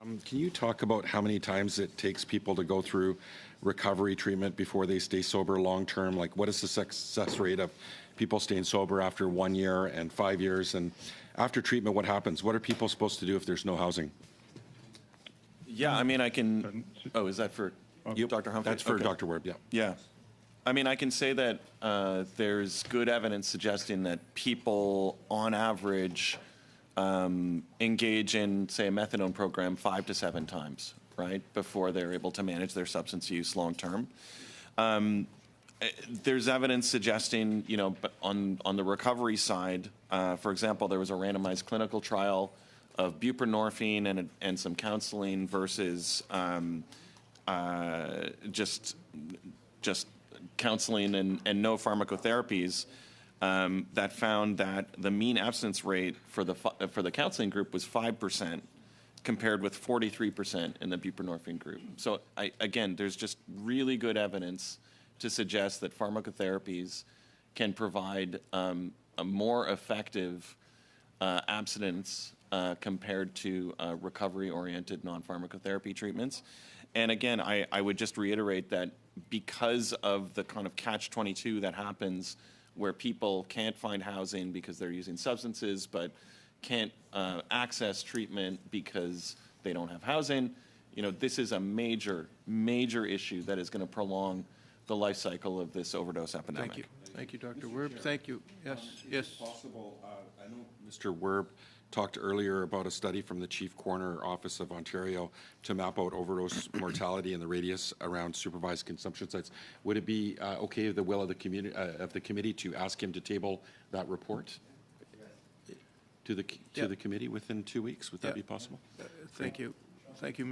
Can you talk about how many times it takes people to go through recovery treatment before they stay sober long term? Like, what is the success rate of people staying sober after 1 year and 5 years? And after treatment, what happens? What are people supposed to do if there's no housing? Yeah, I mean, I can. Oh, is that for you, Dr. Humphrey? That's for Dr. Werb, yeah. Yeah. I mean, I can say that there's good evidence suggesting that people, on average, engage in, say, a methadone program 5 to 7 times, right, before they're able to manage their substance use long term. There's evidence suggesting, you know, on the recovery side, for example, there was a randomized clinical trial of buprenorphine and some counseling versus just counseling and no pharmacotherapies. That found that the mean abstinence rate for the counseling group was 5%, compared with 43% in the buprenorphine group. So again, there's just really good evidence to suggest that pharmacotherapies can provide a more effective abstinence compared to recovery-oriented non-pharmacotherapy treatments. And again, I would just reiterate that because of the kind of catch-22 that happens where people can't find housing because they're using substances but can't access treatment because they don't have housing, you know, this is a major, major issue that is going to prolong the life cycle of this overdose epidemic. Thank you. Thank you, Dr. Werb. Thank you. Yes, yes. Possible, I know Mr. Werb talked earlier about a study from the Chief Coroner Office of Ontario to map out overdose mortality in the radius around supervised consumption sites. Would it be okay with the will of the committee to ask him to table that report to the committee within 2 weeks? Would that be possible? Thank you. Thank you, Mr.